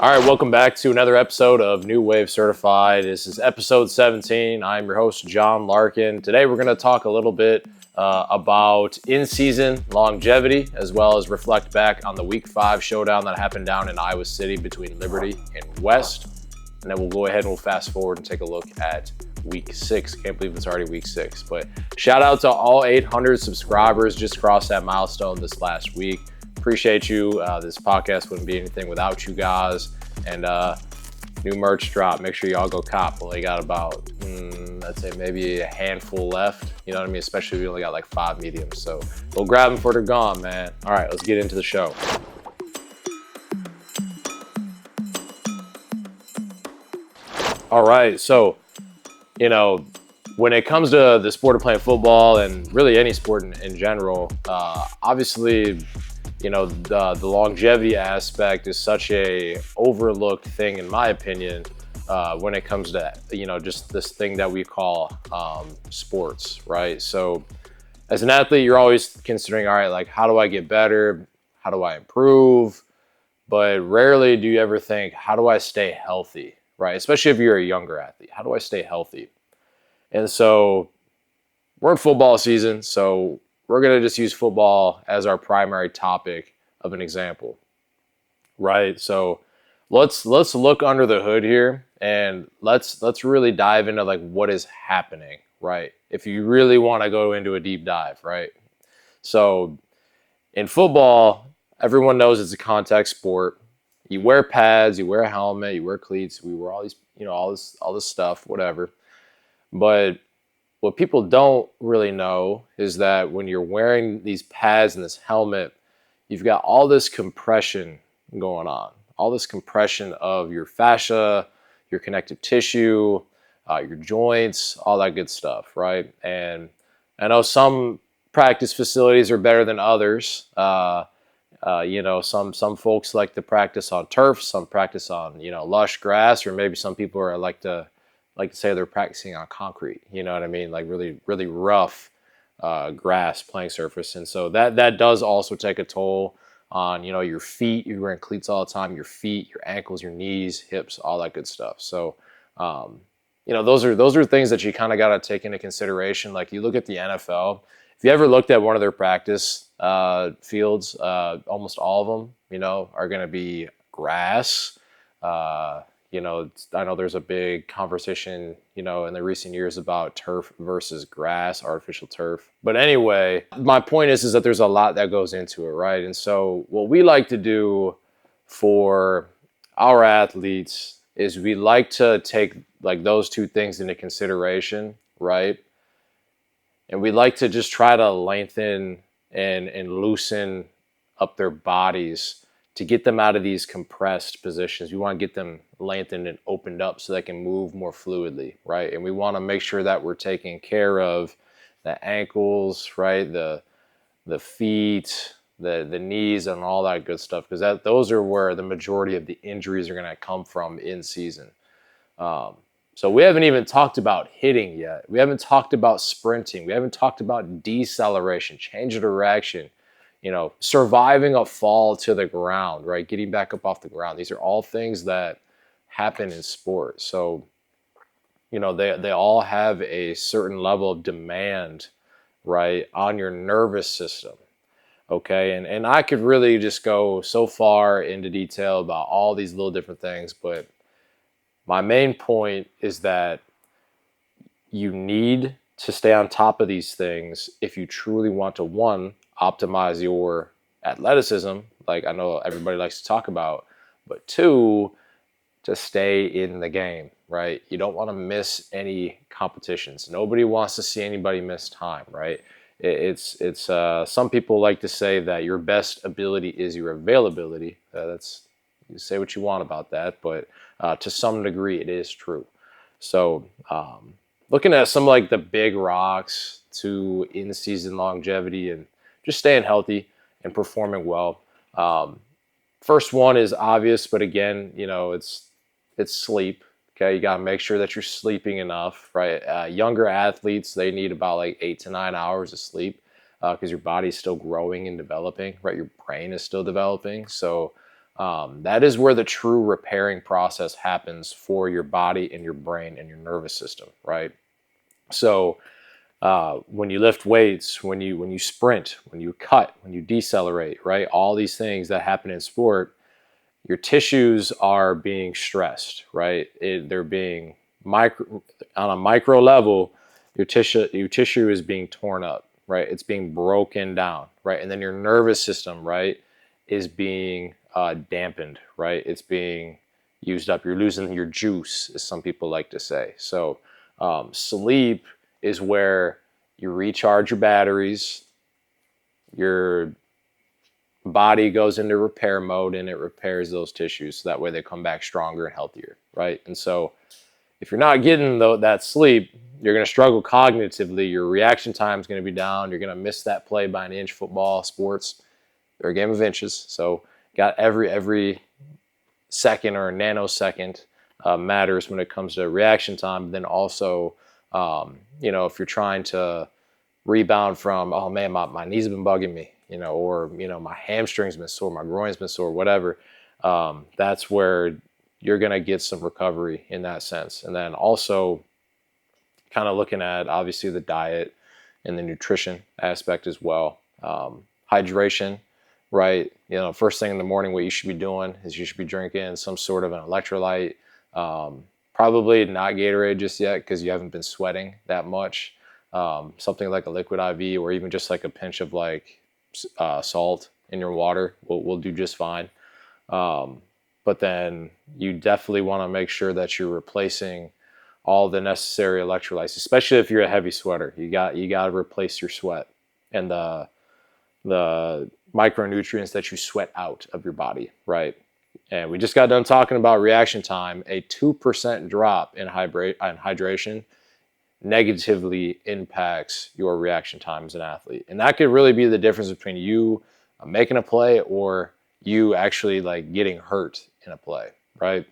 All right, welcome back to another episode of New Wave Certified. This is episode 17. I'm your host, John Larkin. Today we're going to talk a little bit about in-season longevity, as well as reflect back on the Week 5 showdown that happened down in Iowa City between Liberty and West. And then we'll go ahead and we'll fast forward and take a look at Week 6. Can't believe it's already Week 6. But shout out to all 800 subscribers. Just crossed that milestone this last week. Appreciate you. This podcast wouldn't be anything without you guys. And new merch drop. Make sure y'all go cop. Only got about, I'd say maybe a handful left. You know what I mean? Especially if we only got like 5 mediums. So go grab them before they're gone, man. All right, let's get into the show. All right, so, when it comes to the sport of playing football and really any sport in general, obviously, the longevity aspect is such a overlooked thing, in my opinion, when it comes to, just this thing that we call sports, right? So as an athlete, you're always considering, all right, like, how do I get better? How do I improve? But rarely do you ever think, how do I stay healthy, right? Especially if you're a younger athlete. How do I stay healthy? And so we're in football season, so we're going to just use football as our primary topic of an example, right? So let's look under the hood here and let's really dive into like what is happening, right? If you really want to go into a deep dive, right? So in football, everyone knows it's a contact sport. You wear pads, you wear a helmet, you wear cleats, we wear all these, all this stuff, whatever. But what people don't really know is that when you're wearing these pads and this helmet, you've got all this compression going on, all this compression of your fascia, your connective tissue, your joints, all that good stuff, right? And I know some practice facilities are better than others. Some folks like to practice on turf, some practice on, lush grass, or maybe some people are like to say they're practicing on concrete, you know what I mean? Like really, really rough grass playing surface. And so that does also take a toll on, your feet. You're wearing cleats all the time, your feet, your ankles, your knees, hips, all that good stuff. So, those are things that you kind of got to take into consideration. Like you look at the NFL, if you ever looked at one of their practice fields, almost all of them, are going to be grass. I know there's a big conversation, in the recent years about turf versus grass, artificial turf. But anyway, my point is that there's a lot that goes into it, right? And so what we like to do for our athletes is we like to take like those two things into consideration, right? And we like to just try to lengthen and loosen up their bodies to get them out of these compressed positions. We want to get them lengthened and opened up so they can move more fluidly, right? And we want to make sure that we're taking care of the ankles, right? The feet, the knees, and all that good stuff, because those are where the majority of the injuries are going to come from in season. So we haven't even talked about hitting yet. We haven't talked about sprinting. We haven't talked about deceleration, change of direction, surviving a fall to the ground, right? Getting back up off the ground. These are all things that happen in sport. So, they all have a certain level of demand, right, on your nervous system. Okay. And I could really just go so far into detail about all these little different things, but my main point is that you need to stay on top of these things if you truly want to, one, optimize your athleticism, like I know everybody likes to talk about, but two, to stay in the game, right? You don't want to miss any competitions. Nobody wants to see anybody miss time, right? It's some people like to say that your best ability is your availability. You say what you want about that, but to some degree it is true. So looking at some like the big rocks to in-season longevity and just staying healthy and performing well. First one is obvious, but again, it's sleep. Okay, you got to make sure that you're sleeping enough, right? Younger athletes, they need about like 8 to 9 hours of sleep because your body's still growing and developing, right? Your brain is still developing. So That is where the true repairing process happens for your body and your brain and your nervous system, right? So when you lift weights, when you sprint, when you cut, when you decelerate, right? All these things that happen in sport, your tissues are being stressed, right? They're being on a micro level. Your tissue is being torn up, right? It's being broken down, right? And then your nervous system, right, is being dampened, right? It's being used up. You're losing your juice, as some people like to say. So sleep is where you recharge your batteries, your body goes into repair mode, and it repairs those tissues so that way they come back stronger and healthier, right? And so if you're not getting that sleep, you're going to struggle cognitively. Your reaction time is going to be down. You're going to miss that play by an inch. Football, sports, they're a game of inches. So got every second or nanosecond matters when it comes to reaction time. But then also, if you're trying to rebound from, oh man, my knees have been bugging me, or my hamstring's been sore, my groin's been sore, whatever. That's where you're gonna get some recovery in that sense. And then also kind of looking at obviously the diet and the nutrition aspect as well. Hydration, right? First thing in the morning, what you should be doing is you should be drinking some sort of an electrolyte. Probably not Gatorade just yet because you haven't been sweating that much. Something like a liquid IV, or even just like a pinch of like salt in your water will do just fine. But then you definitely want to make sure that you're replacing all the necessary electrolytes, especially if you're a heavy sweater. You got to replace your sweat and the micronutrients that you sweat out of your body, right? And we just got done talking about reaction time. A 2% drop in hydration negatively impacts your reaction time as an athlete. And that could really be the difference between you making a play or you actually like getting hurt in a play, right?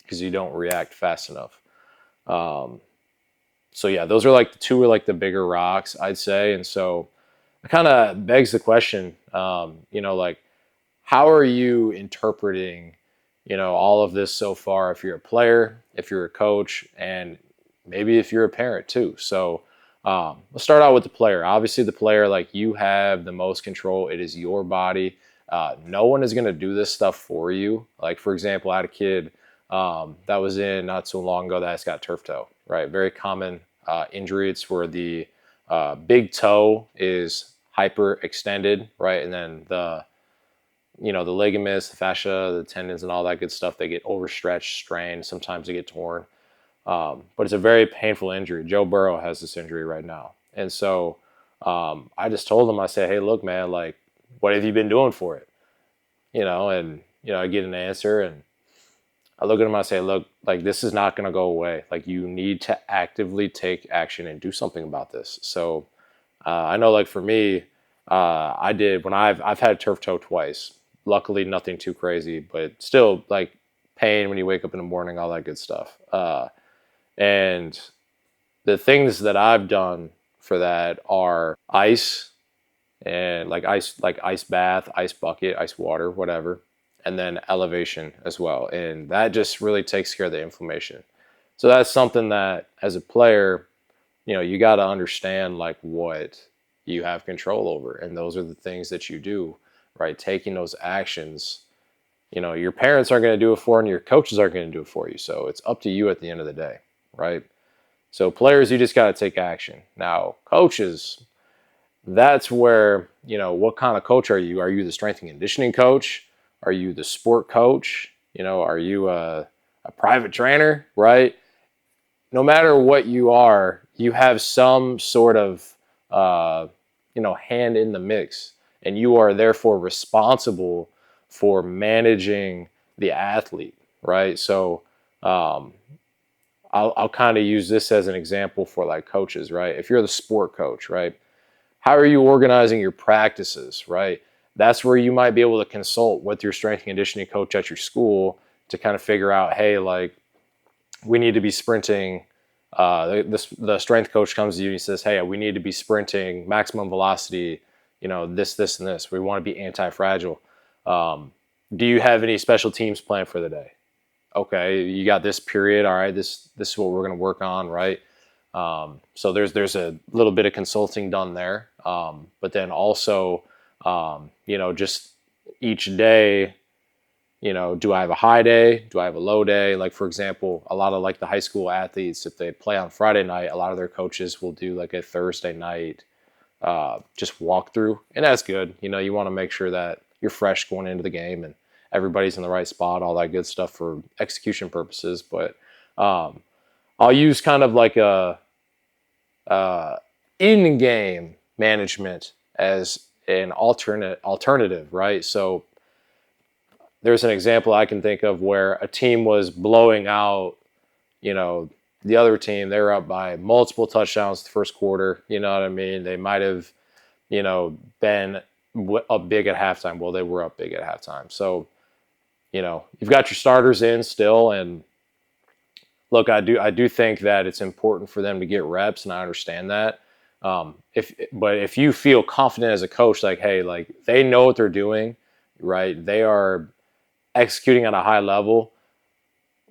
Because you don't react fast enough. So yeah, those are like the bigger rocks, I'd say. And so it kind of begs the question, like, how are you interpreting, all of this so far? If you're a player, if you're a coach, and maybe if you're a parent too. So let's start out with the player. Obviously, the player, like, you have the most control. It is your body. No one is going to do this stuff for you. Like, for example, I had a kid that was in not so long ago that's got turf toe, right? Very common injury. It's where the big toe is hyperextended, right? And then the ligaments, the fascia, the tendons, and all that good stuff, they get overstretched, strained. Sometimes they get torn. But it's a very painful injury. Joe Burrow has this injury right now. And so I just told him, I said, hey, look, man, like, what have you been doing for it? I get an answer, and I look at him, I say, look, like, this is not going to go away. Like, you need to actively take action and do something about this. So I know, like, for me, I did when I've had turf toe twice. Luckily, nothing too crazy, but still, like, pain when you wake up in the morning, all that good stuff. And the things that I've done for that are ice and ice bath, ice bucket, ice water, whatever, and then elevation as well. And that just really takes care of the inflammation. So that's something that, as a player, you got to understand, like, what you have control over. And those are the things that you do, right? Taking those actions. Your parents aren't going to do it for you, and your coaches aren't going to do it for you. So it's up to you at the end of the day, right? So players, you just got to take action. Now, coaches, that's where, what kind of coach are you? Are you the strength and conditioning coach? Are you the sport coach? Are you a private trainer, right? No matter what you are, you have some sort of, hand in the mix, and you are therefore responsible for managing the athlete, right? So I'll kind of use this as an example for, like, coaches, right? If you're the sport coach, right? How are you organizing your practices, right? That's where you might be able to consult with your strength and conditioning coach at your school to kind of figure out, hey, like, we need to be sprinting. The strength coach comes to you and he says, hey, we need to be sprinting maximum velocity, this, and this. We want to be anti-fragile. Do you have any special teams planned for the day? Okay, you got this period. All right, this is what we're going to work on, right? So there's a little bit of consulting done there, but then also, just each day, do I have a high day? Do I have a low day? Like, for example, a lot of like the high school athletes, if they play on Friday night, a lot of their coaches will do like a Thursday night just walk through, and that's good. You want to make sure that you're fresh going into the game and everybody's in the right spot, all that good stuff for execution purposes. But I'll use kind of like a in-game management as an alternative, right? So there's an example I can think of where a team was blowing out, the other team. They were up by multiple touchdowns the first quarter. You know what I mean? They might have, been up big at halftime. Well, they were up big at halftime. So, you've got your starters in still. And look, I do think that it's important for them to get reps, and I understand that. But if you feel confident as a coach, like, hey, like they know what they're doing, right? They are executing at a high level.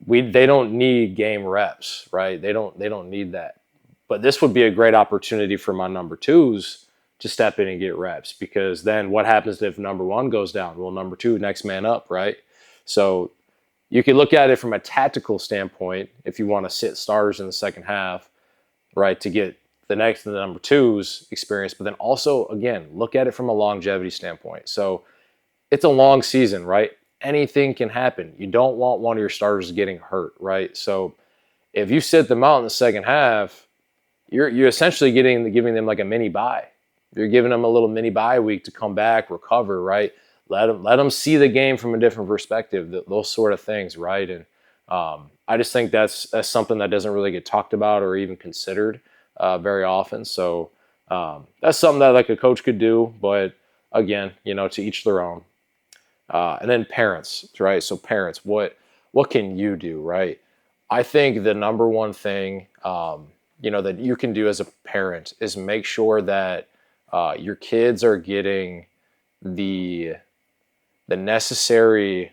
They don't need game reps, right? They don't need that. But this would be a great opportunity for my number twos to step in and get reps, because then what happens if number one goes down? Well, number two, next man up, right? So you can look at it from a tactical standpoint if you want to sit starters in the second half, right, to get the number twos experience. But then also, again, look at it from a longevity standpoint. So it's a long season, right? Anything can happen. You don't want one of your starters getting hurt, right? So if you sit them out in the second half, you're essentially giving them like a mini bye. You're giving them a little mini bye week to come back, recover, right? Let them see the game from a different perspective. Those sort of things, right? And I just think that's something that doesn't really get talked about or even considered very often. So that's something that like a coach could do, but again, to each their own. And then parents, right? So parents, what can you do, right? I think the number one thing, that you can do as a parent is make sure that your kids are getting the necessary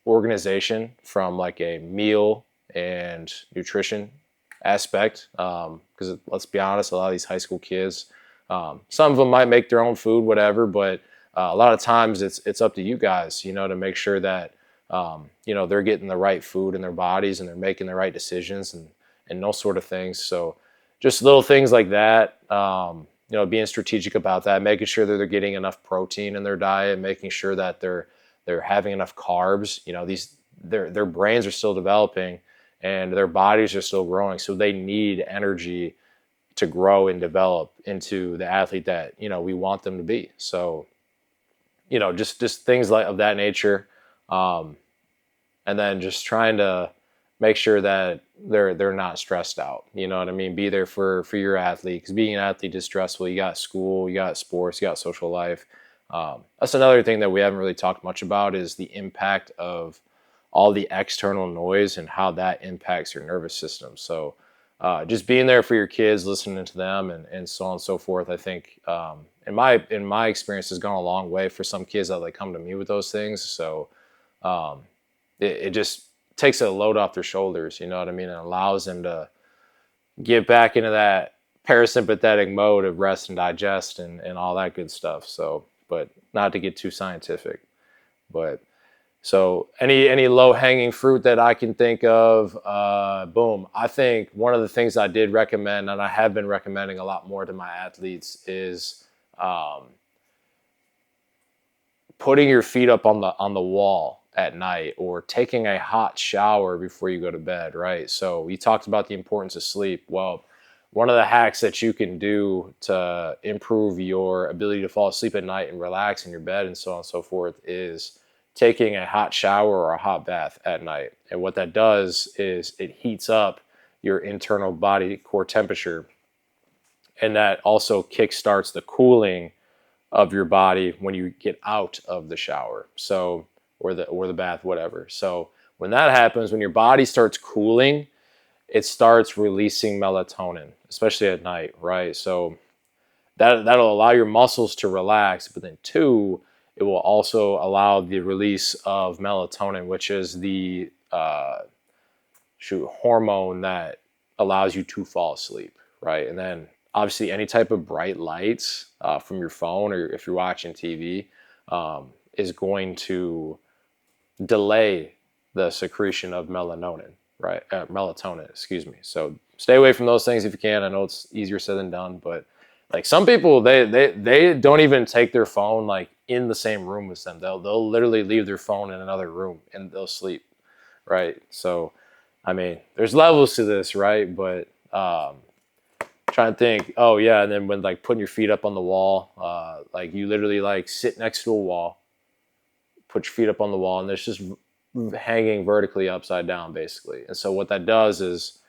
organization from like a meal and nutrition aspect. Because let's be honest, a lot of these high school kids, some of them might make their own food, whatever, but a lot of times it's up to you guys, to make sure that, they're getting the right food in their bodies and they're making the right decisions and those sort of things. So just little things like that, being strategic about that, making sure that they're getting enough protein in their diet, making sure that they're having enough carbs. Their brains are still developing and their bodies are still growing. So they need energy to grow and develop into the athlete that, we want them to be. So, just things like of that nature. And then just trying to make sure that they're not stressed out. You know what I mean? Be there for your athlete, because being an athlete is stressful. You got school, you got sports, you got social life. That's another thing that we haven't really talked much about is the impact of all the external noise and how that impacts your nervous system. So just being there for your kids, listening to them and so on and so forth, I think in my experience has gone a long way for some kids that like come to me with those things. So it just takes a load off their shoulders, you know what I mean? And allows them to get back into that parasympathetic mode of rest and digest and all that good stuff. So, but not to get too scientific, but so any low hanging fruit that I can think of, boom. I think one of the things I did recommend, and I have been recommending a lot more to my athletes, is putting your feet up on the wall at night, or taking a hot shower before you go to bed, right? So we talked about the importance of sleep. Well, one of the hacks that you can do to improve your ability to fall asleep at night and relax in your bed and so on and so forth is taking a hot shower or a hot bath at night. And what that does is it heats up your internal body core temperature, and that also kickstarts the cooling of your body when you get out of the shower. So or the bath, whatever. So when that happens, when your body starts cooling, it starts releasing melatonin, especially at night, right? So that'll allow your muscles to relax. But then two, it will also allow the release of melatonin, which is the hormone that allows you to fall asleep, right? And then obviously any type of bright lights from your phone, or if you're watching TV, is going to delay the secretion of melatonin, right? Melatonin, excuse me. So stay away from those things if you can. I know it's easier said than done, but like some people, they don't even take their phone like in the same room as them. They'll literally leave their phone in another room and they'll sleep, right? So, I mean, there's levels to this, right? But trying to think, oh yeah, and then when like putting your feet up on the wall, like you literally like sit next to a wall, put your feet up on the wall, and there's just hanging vertically upside down, basically. And so what that does is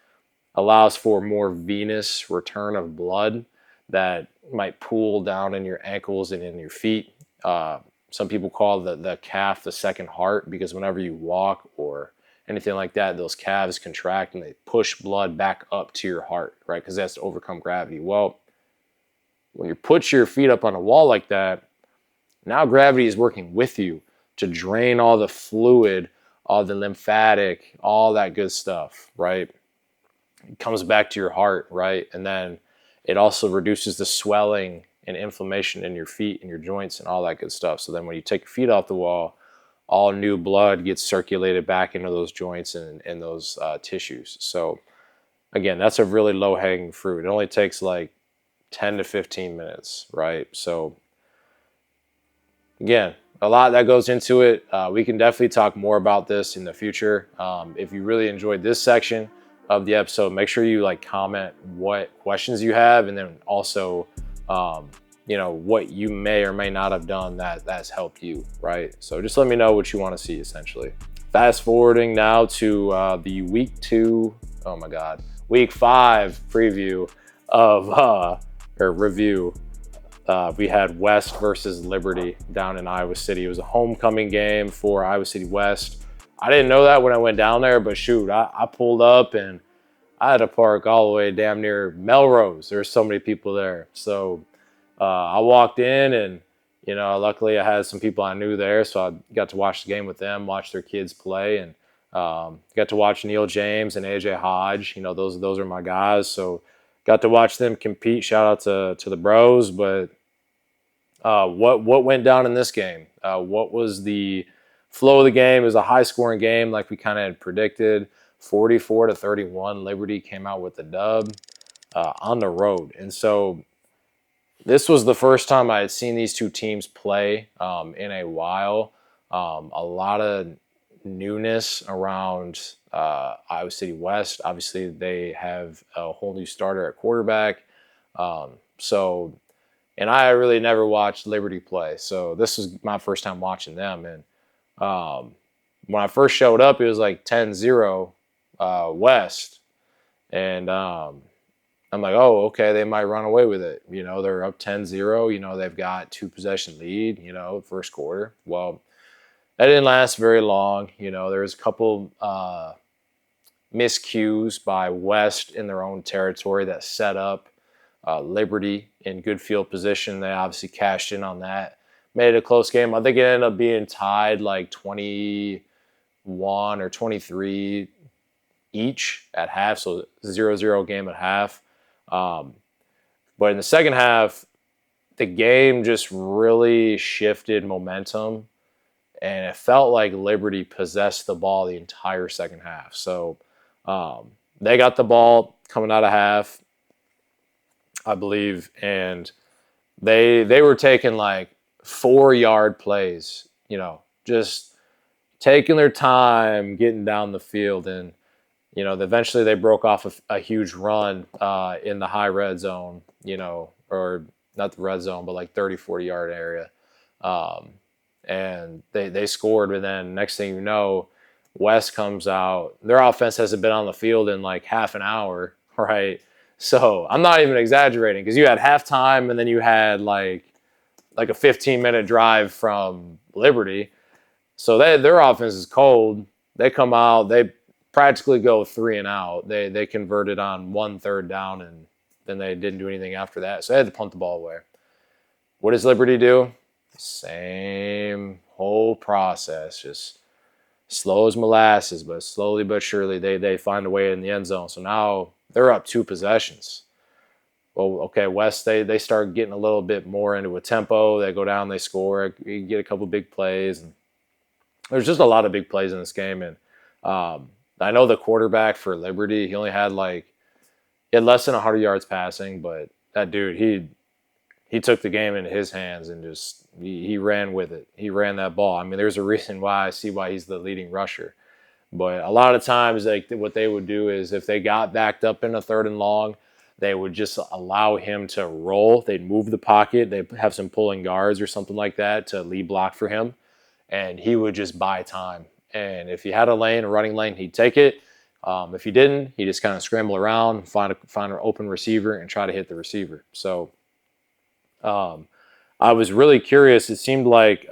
allows for more venous return of blood that might pool down in your ankles and in your feet. Some people call the calf the second heart, because whenever you walk or anything like that, those calves contract and they push blood back up to your heart, right? Because that's to overcome gravity. Well, when you put your feet up on a wall like that, now gravity is working with you to drain all the fluid, all the lymphatic, all that good stuff, right? It comes back to your heart, right? And then it also reduces the swelling and inflammation in your feet and your joints and all that good stuff. So then when you take your feet off the wall, all new blood gets circulated back into those joints and those tissues. So again, that's a really low hanging fruit. It only takes like 10 to 15 minutes, right? So again, a lot that goes into it. We can definitely talk more about this in the future. If you really enjoyed this section of the episode, make sure you like comment what questions you have, and then also you know, what you may or may not have done that's helped you, right? So just let me know what you want to see, essentially. Fast forwarding now to the week 5 preview of or review. We had West versus Liberty down in Iowa City. It was a homecoming game for Iowa City West. I didn't know that when I went down there, but shoot, I pulled up and I had to park all the way damn near Melrose. There's so many people there. So I walked in and, you know, luckily I had some people I knew there. So I got to watch the game with them, watch their kids play, and got to watch Neil James and AJ Hodge. You know, those are my guys. So got to watch them compete. Shout out to the bros. But what went down in this game? What was the flow of the game? It was a high-scoring game like we kind of had predicted. 44-31, Liberty came out with the dub on the road. And so this was the first time I had seen these two teams play in a while. A lot of newness around Iowa City West. Obviously, they have a whole new starter at quarterback. And I really never watched Liberty play. So this was my first time watching them. And when I first showed up, it was like 10-0 West. And I'm like, oh, okay, they might run away with it. You know, they're up 10-0. You know, they've got 2-possession lead, you know, first quarter. Well, that didn't last very long. You know, there was a couple miscues by West in their own territory that set up Liberty in good field position. They obviously cashed in on that. Made it a close game. I think it ended up being tied like 21 or 23 each at half. So 0-0 game at half. But in the second half, the game just really shifted momentum, and it felt like Liberty possessed the ball the entire second half. So they got the ball coming out of half, I believe, and they were taking like 4-yard plays, you know, just taking their time getting down the field. And you know, eventually they broke off a huge run in the high red zone, you know, or not the red zone, but like 30, 40-yard area. And they scored, and then next thing you know, West comes out. Their offense hasn't been on the field in like half an hour, right? So I'm not even exaggerating, because you had halftime and then you had like a 15-minute drive from Liberty. So their offense is cold. They come out, they practically go 3 and out. They converted on 1 third down, and then they didn't do anything after that. So they had to punt the ball away. What does Liberty do? They Same whole process, just slow as molasses, but slowly but surely they find a way in the end zone. So now they're up 2 possessions. Well, okay, West, they start getting a little bit more into a tempo. They go down, they score, you get a couple big plays. And there's just a lot of big plays in this game. And I know the quarterback for Liberty, he had less than 100 yards passing, but that dude, he took the game into his hands and just he ran with it. He ran that ball. I mean, there's a reason why I see why he's the leading rusher. But a lot of times, like what they would do is if they got backed up in a 3rd and long, they would just allow him to roll. They'd move the pocket. They'd have some pulling guards or something like that to lead block for him, and he would just buy time. And if he had a running lane, he'd take it. If he didn't, he just kind of scramble around, find an open receiver, and try to hit the receiver. So I was really curious. It seemed like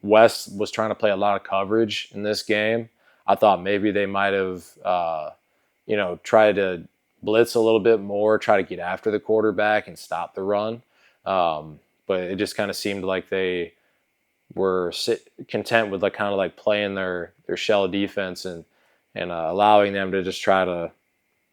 West was trying to play a lot of coverage in this game. I thought maybe they might have, tried to blitz a little bit more, try to get after the quarterback and stop the run. But it just kind of seemed like they were content with playing their shell defense and allowing them to just try to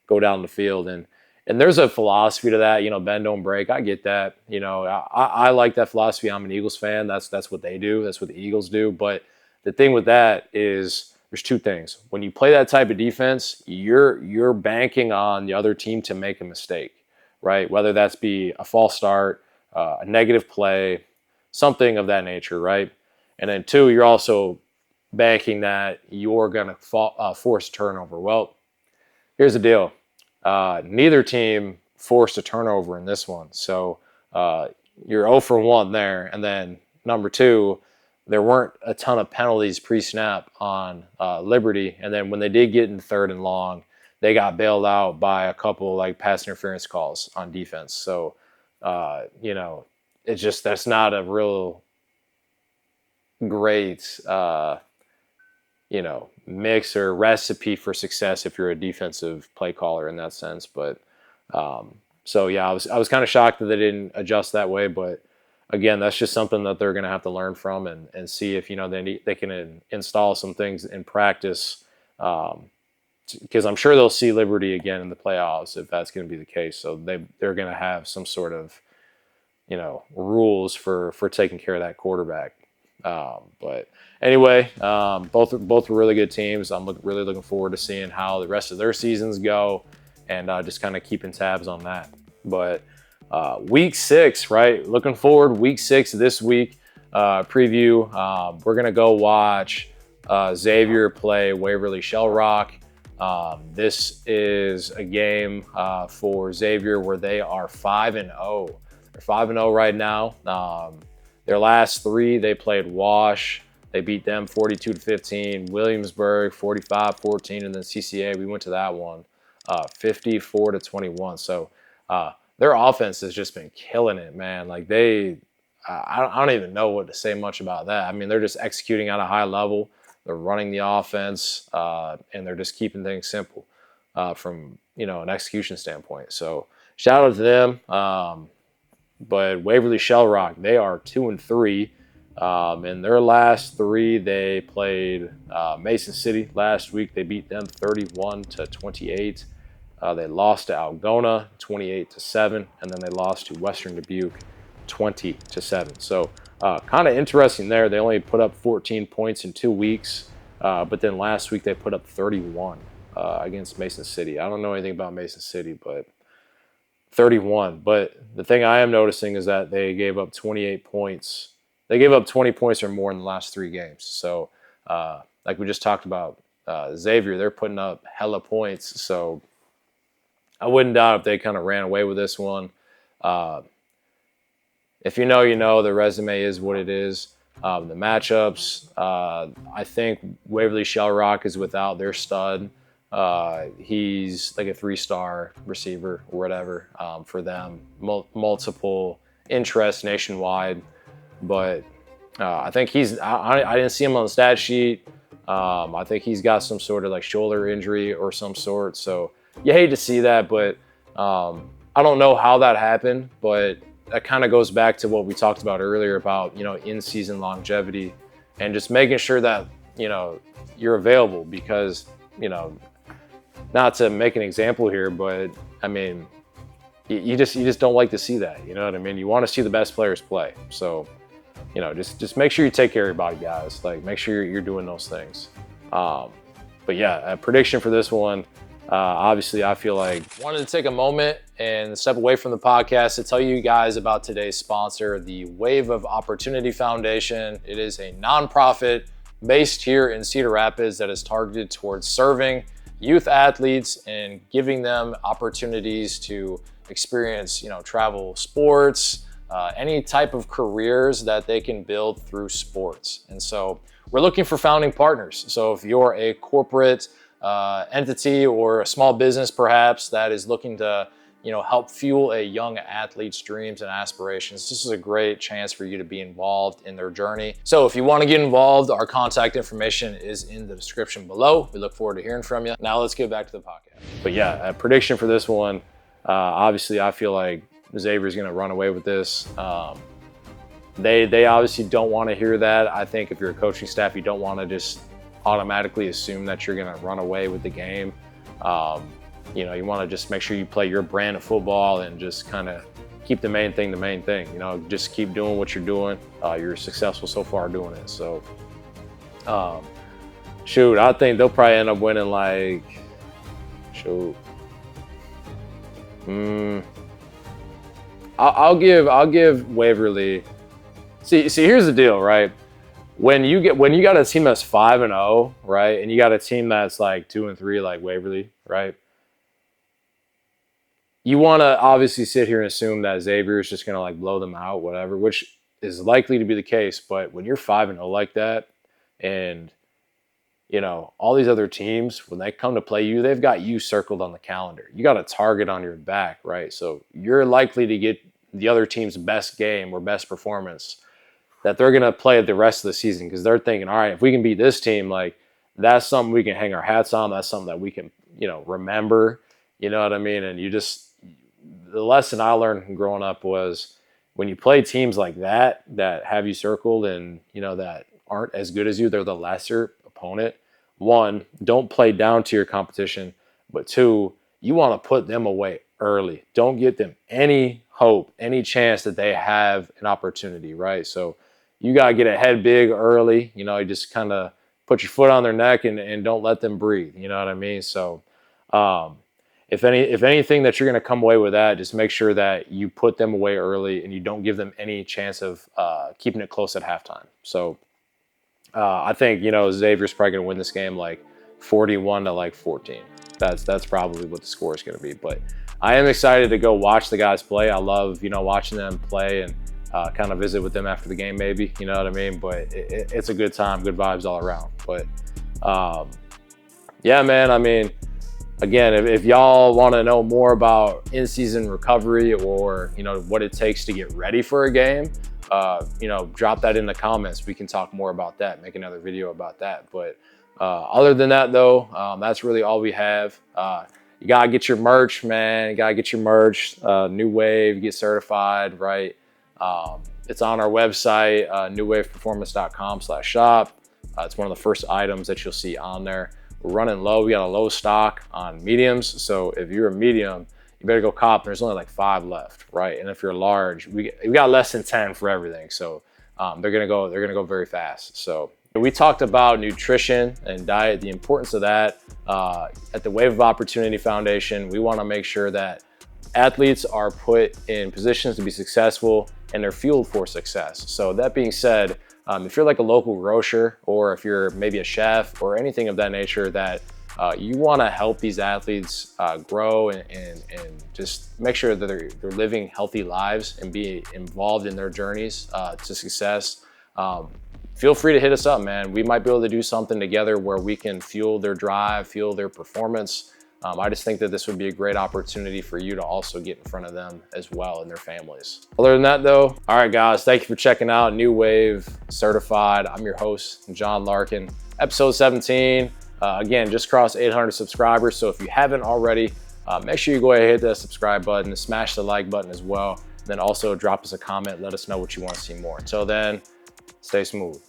go down the field. And there's a philosophy to that, bend, don't break. I get that. I like that philosophy. I'm an Eagles fan. That's what they do. That's what the Eagles do. But the thing with that is there's 2 things. When you play that type of defense, you're banking on the other team to make a mistake, right? Whether that's be a false start, a negative play, something of that nature, right? And then 2, you're also banking that you're going to force turnover. Well, here's the deal. Neither team forced a turnover in this one. So you're 0 for 1 there. And then number 2, there weren't a ton of penalties pre-snap on Liberty. And then when they did get in 3rd and long, they got bailed out by a couple pass interference calls on defense. So, it's just that's not a real great, mix or recipe for success if you're a defensive play caller in that sense. But so yeah, I was kind of shocked that they didn't adjust that way. But again, that's just something that they're going to have to learn from and see if they can install some things in practice. Because I'm sure they'll see Liberty again in the playoffs if that's going to be the case. So they're going to have some sort of rules for taking care of that quarterback. But anyway, both were really good teams. I'm really looking forward to seeing how the rest of their seasons go and just kind of keeping tabs on that. But week 6, right? Looking forward, week 6 this week, preview. We're going to go watch Xavier play Waverly Shell Rock. This is a game for Xavier where they are 5-0. They're 5-0 right now. Their last 3, they played Wash. They beat them 42-15. Williamsburg 45-14, and then CCA. We went to that one 54-21. So their offense has just been killing it, man. I don't even know what to say much about that. I mean, they're just executing at a high level. They're running the offense, and they're just keeping things simple from an execution standpoint. So shout out to them. But Waverly Shell Rock, they are 2-3. In their last 3, they played Mason City last week. They beat them 31-28. They lost to Algona 28-7, and then they lost to Western Dubuque 20-7. So kind of interesting there. They only put up 14 points in 2 weeks, but then last week they put up 31 against Mason City. I don't know anything about Mason City, but 31. But the thing I am noticing is that they gave up 28 points. They gave up 20 points or more in the last 3 games. So like we just talked about, Xavier, they're putting up hella points. So I wouldn't doubt if they kind of ran away with this one. If you know, the resume is what it is. The matchups, I think Waverly Shell Rock is without their stud. He's like a 3-star receiver or whatever for them. Multiple interests nationwide. But I think I didn't see him on the stat sheet. I think he's got some sort of shoulder injury or some sort. So you hate to see that, but I don't know how that happened. But that kind of goes back to what we talked about earlier about, you know, in-season longevity and just making sure that, you know, you're available because, you know, not to make an example here, but I mean, you just don't like to see that, you know what I mean? You want to see the best players play. So, you know, just make sure you take care of your body, guys. Like, make sure you're doing those things. But yeah, a prediction for this one. Obviously, I feel like wanted to take a moment and step away from the podcast to tell you guys about today's sponsor, the Wave of Opportunity Foundation. It is a nonprofit based here in Cedar Rapids that is targeted towards serving youth athletes and giving them opportunities to experience, you know, travel sports, any type of careers that they can build through sports. And so we're looking for founding partners. So if you're a corporate entity or a small business perhaps that is looking to, you know, help fuel a young athlete's dreams and aspirations, this is a great chance for you to be involved in their journey. So if you want to get involved, our contact information is in the description below. We look forward to hearing from you. Now let's get back to the podcast. But yeah, a prediction for this one. Obviously, I feel like Xavier's going to run away with this. They obviously don't want to hear that. I think if you're a coaching staff, you don't want to just automatically assume that you're going to run away with the game. You know, you want to just make sure you play your brand of football and just kind of keep the main thing. You know, just keep doing what you're doing. You're successful so far doing it. So, shoot, I think they'll probably end up winning like, shoot. I'll give Waverly. See, here's the deal, right? When you got a team that's 5-0, right, and you got a team that's like 2-3, like Waverly, right? You want to obviously sit here and assume that Xavier is just gonna like blow them out, whatever, which is likely to be the case. But when you're 5-0 like that, and you know all these other teams, when they come to play you, they've got you circled on the calendar. You got a target on your back, right? So you're likely to get the other team's best game or best performance that they're going to play the rest of the season because they're thinking, all right, if we can beat this team, like that's something we can hang our hats on. That's something that we can, you know, remember, you know what I mean? And the lesson I learned from growing up was when you play teams like that have you circled and, you know, that aren't as good as you, they're the lesser opponent. One, don't play down to your competition, but two, you want to put them away early. Don't give them any hope, any chance that they have an opportunity, right? So you got to get ahead big early. You know, you just kind of put your foot on their neck and don't let them breathe. You know what I mean? So if anything that you're going to come away with that, just make sure that you put them away early and you don't give them any chance of keeping it close at halftime. So I think, you know, Xavier's probably going to win this game like 41 to like 14. That's probably what the score is going to be. But I am excited to go watch the guys play. I love, you know, watching them play and kind of visit with them after the game, maybe, you know what I mean? But it's a good time, good vibes all around. But yeah, man, I mean, again, if y'all want to know more about in-season recovery or, you know, what it takes to get ready for a game, you know, drop that in the comments. We can talk more about that, make another video about that. But other than that, though, that's really all we have. You got to get your merch, man. You got to get your merch, New Wave, get certified, right? It's on our website, newwaveperformance.com/shop. It's one of the first items that you'll see on there. We're running low. We got a low stock on mediums. So if you're a medium, you better go cop. There's only like 5 left, right? And if you're large, we got less than 10 for everything. So they're gonna go very fast. So we talked about nutrition and diet, the importance of that. At the Wave of Opportunity Foundation, we want to make sure that athletes are put in positions to be successful and they're fueled for success. So that being said, if you're like a local grocer or if you're maybe a chef or anything of that nature that you want to help these athletes grow and just make sure that they're living healthy lives and be involved in their journeys to success, feel free to hit us up, man. We might be able to do something together where we can fuel their drive, fuel their performance. I just think that this would be a great opportunity for you to also get in front of them as well and their families. Other than that though, all right guys, thank you for checking out New Wave Certified. I'm your host, John Larkin. Episode 17, again, just crossed 800 subscribers. So if you haven't already, make sure you go ahead and hit that subscribe button and smash the like button as well. Then also drop us a comment, let us know what you want to see more. Until then, stay smooth.